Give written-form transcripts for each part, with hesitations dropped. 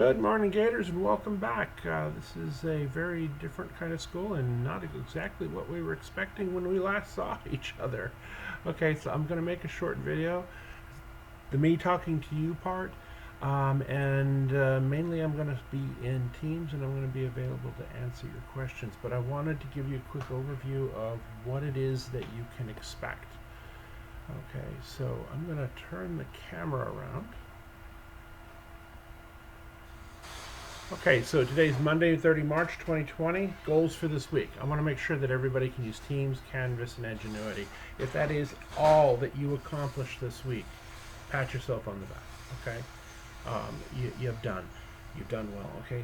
Good morning, Gators, and welcome back. This is a very different kind of school and not exactly what we were expecting when we last saw each other. Okay, so I'm going to make a short video, the me talking to you part, and mainly I'm going to be in Teams and I'm going to be available to answer your questions. But I wanted to give you a quick overview of what it is that you can expect. Okay, so I'm going to turn the camera around. Okay, so today's Monday, 30 March 2020. Goals for this week. I want to make sure that everybody can use Teams, Canvas, and Edgunity. If that is all that you accomplish this week, pat yourself on the back. Okay, you've done well. Okay,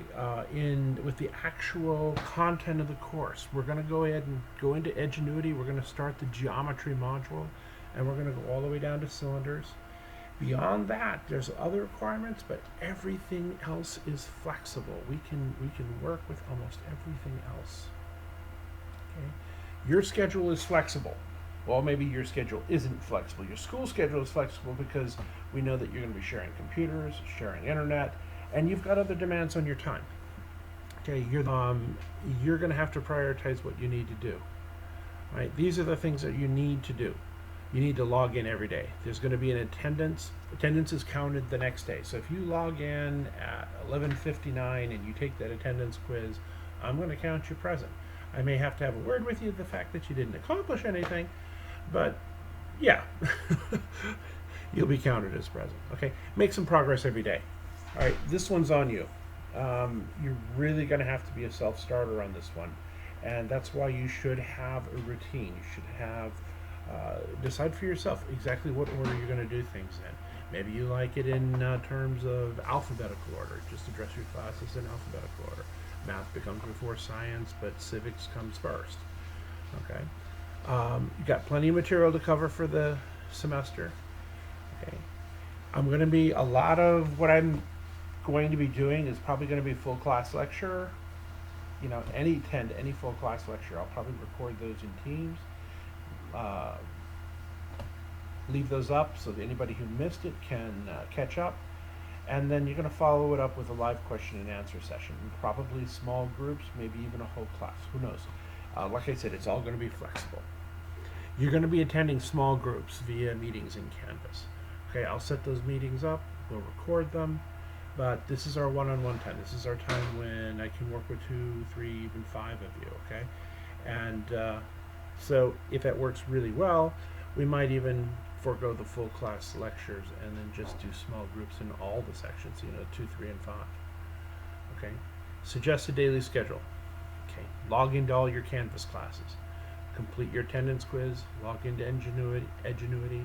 with the actual content of the course, we're going to go ahead and go into Edgunity. We're going to start the geometry module, and we're going to go all the way down to cylinders. Beyond that, there's other requirements, but everything else is flexible. We can work with almost everything else. Okay? Your schedule is flexible. Well, maybe your schedule isn't flexible. Your school schedule is flexible because we know that you're going to be sharing computers, sharing internet, and you've got other demands on your time. Okay, you're going to have to prioritize what you need to do. Right? These are the things that you need to do. You need to log in every day. There's going to be an attendance. Attendance is counted the next day. So if you log in at 11:59 and you take that attendance quiz, I'm going to count you present. I may have to have a word with you the fact that you didn't accomplish anything, but yeah, you'll be counted as present. Okay, make some progress every day. All right, this one's on you. You're really going to have to be a self-starter on this one, and that's why you should have a routine. You should have decide for yourself exactly what order you're going to do things in. Maybe you like it in terms of alphabetical order. Just address your classes in alphabetical order. Math becomes before science, but civics comes first. Okay. You got plenty of material to cover for the semester. Okay. I'm going to be a lot of what I'm going to be doing is probably going to be full class lecture. You know, attend any full class lecture. I'll probably record those in Teams. Leave those up so that anybody who missed it can catch up. And then you're going to follow it up with a live question and answer session. Probably small groups, maybe even a whole class. Who knows? Like I said, it's all going to be flexible. You're going to be attending small groups via meetings in Canvas. Okay, I'll set those meetings up. We'll record them. But this is our one-on-one time. This is our time when I can work with 2, 3, even 5 of you. Okay, and so if that works really well, we might even forego the full class lectures and then just do small groups in all the sections, 2, 3, and 5. Okay? Suggest a daily schedule. Okay? Log into all your Canvas classes. Complete your attendance quiz, log into Edgunity,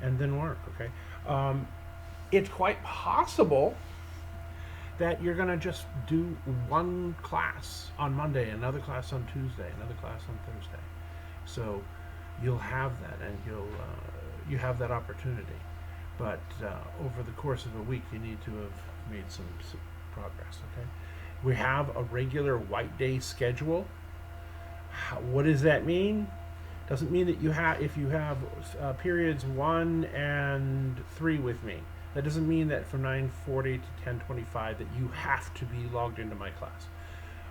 and then work. Okay? It's quite possible that you're going to just do one class on Monday, another class on Tuesday, another class on Thursday. So you'll have that, and you have that opportunity. But over the course of a week, you need to have made some progress. Okay, we have a regular white day schedule. What does that mean? Doesn't mean that if you have periods 1 and 3 with me. That doesn't mean that from 9:40 to 10:25 that you have to be logged into my class,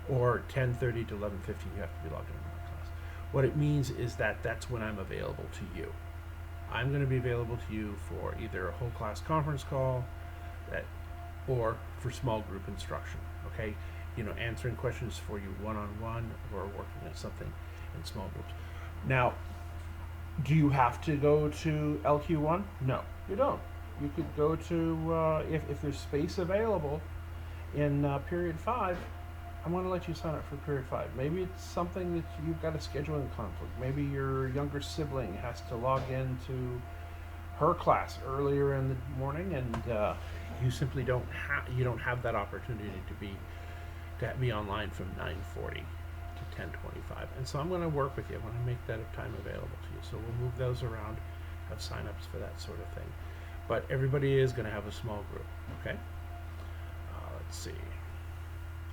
or 10:30 to 11:15 you have to be logged into my class. What it means is that that's when I'm available to you. I'm going to be available to you for either a whole class conference call, or for small group instruction. Okay, answering questions for you one-on-one, or working on something in small groups. Now, do you have to go to LQ1? No, you don't. You could go to, if there's space available in period 5, I'm going to let you sign up for period 5. Maybe it's something that you've got a scheduling conflict. Maybe your younger sibling has to log into her class earlier in the morning, and you simply don't have that opportunity to be online from 9:40 to 10:25. And so I'm going to work with you. I'm going to make that time available to you. So we'll move those around, have signups for that sort of thing. But everybody is going to have a small group. Okay. Let's see.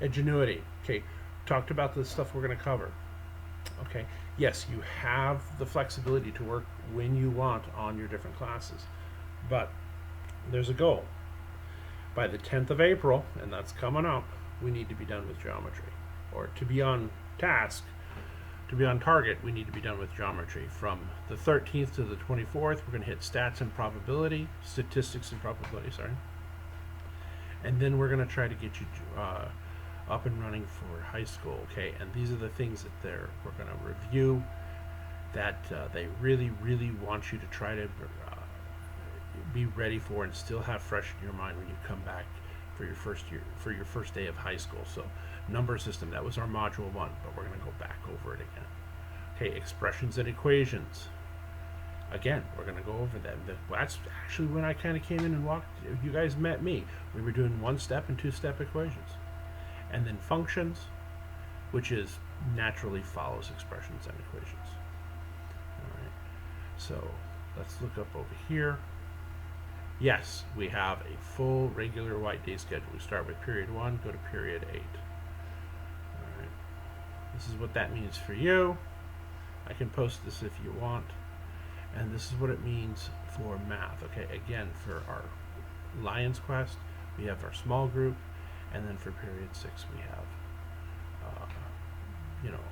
Edgunity. Okay, talked about the stuff we're going to cover. Okay, yes, you have the flexibility to work when you want on your different classes, but there's a goal. by the 10th of April, and that's coming up, we need to be done with geometry. Or to be on task, to be on target, we need to be done with geometry. From the 13th to the 24th, we're going to hit stats and probability, statistics and probability, sorry. And then we're going to try to get you up and running for high school, okay? And these are the things that we're going to review that they really, really want you to try to be ready for and still have fresh in your mind when you come back for your first year, for your first day of high school. So number system, that was our module 1, but we're going to go back over it again. Okay, expressions and equations. Again, we're going to go over them. That's actually when I kind of came in and walked, you guys met me. We were doing 1-step and 2-step equations. And then functions, which is naturally follows expressions and equations. All right, so let's look up over here. Yes, we have a full regular white day schedule. We start with period 1, go to period 8. All right, this is what that means for you. I can post this if you want. And this is what it means for math. Okay, again, for our Lions Quest, we have our small group, and then for period 6, we have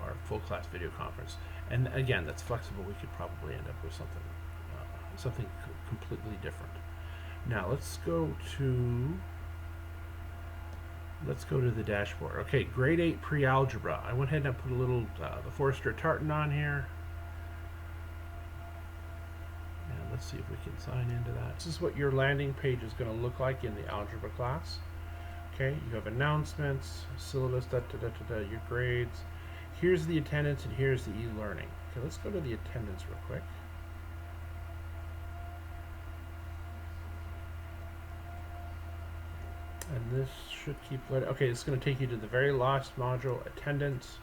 our full class video conference. And again, that's flexible. We could probably end up with something completely different. Now let's go to the dashboard. Okay, grade 8 pre-algebra. I went ahead and put a little the Forrester tartan on here. And let's see if we can sign into that. This is what your landing page is going to look like in the algebra class. Okay, you have announcements, syllabus, your grades. Here's the attendance and here's the e-learning. Okay, let's go to the attendance real quick. And this should keep letting. Okay, it's going to take you to the very last module, attendance,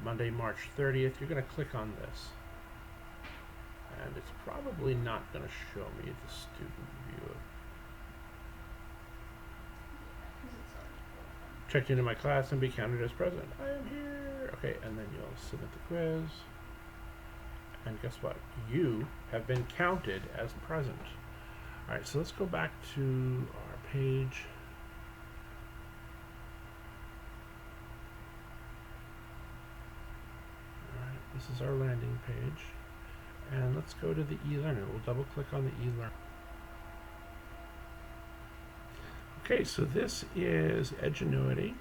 Monday, March 30th. You're going to click on this. And it's probably not going to show me the student view. Checked into my class and be counted as present. I am here. Okay, and then you'll submit the quiz. And guess what? You have been counted as present. All right, so let's go back to our page. All right, this is our landing page. And let's go to the e-learning. We'll double click on the e-learning. Okay, so this is Edgunity.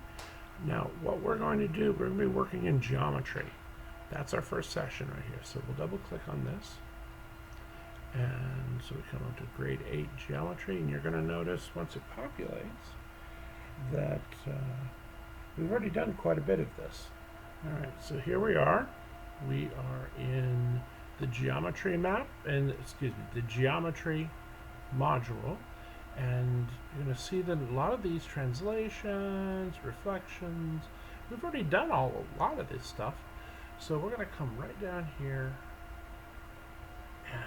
Now, what we're going to do, we're going to be working in geometry. That's our first session right here. So we'll double click on this. And so we come up to grade 8 geometry, and you're going to notice once it populates that we've already done quite a bit of this. All right, so here we are. We are in the geometry map, and the geometry module. And you're going to see that a lot of these translations, reflections, we've already done a lot of this stuff. So we're going to come right down here and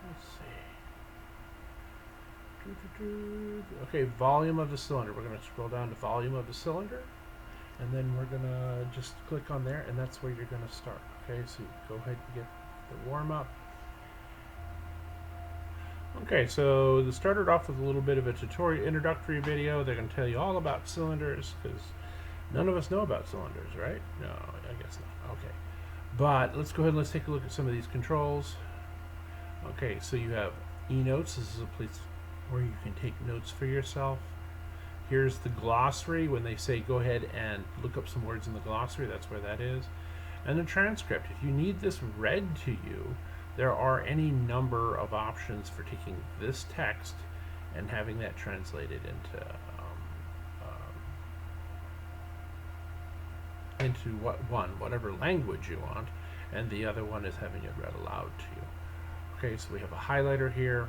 let's see. Okay, volume of the cylinder. We're going to scroll down to volume of the cylinder, and then we're going to just click on there, and that's where you're going to start. Okay, so go ahead and get the warm up. Okay, so they started off with a little bit of a tutorial introductory video. They're going to tell you all about cylinders, because none of us know about cylinders, right? No, I guess not. Okay, but let's go ahead and let's take a look at some of these controls. Okay, so you have e-notes. This is a place where you can take notes for yourself. Here's the glossary. When they say go ahead and look up some words in the glossary, that's where that is. And the transcript. If you need this read to you, there are any number of options for taking this text and having that translated into whatever language you want, and the other one is having it read aloud to you. Okay, so we have a highlighter here.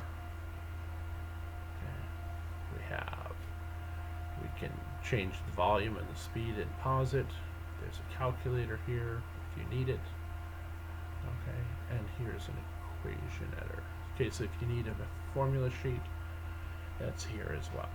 Okay. We can change the volume and the speed and pause it. There's a calculator here if you need it. Okay, and here's an equation editor. Okay, so if you need a formula sheet, that's here as well.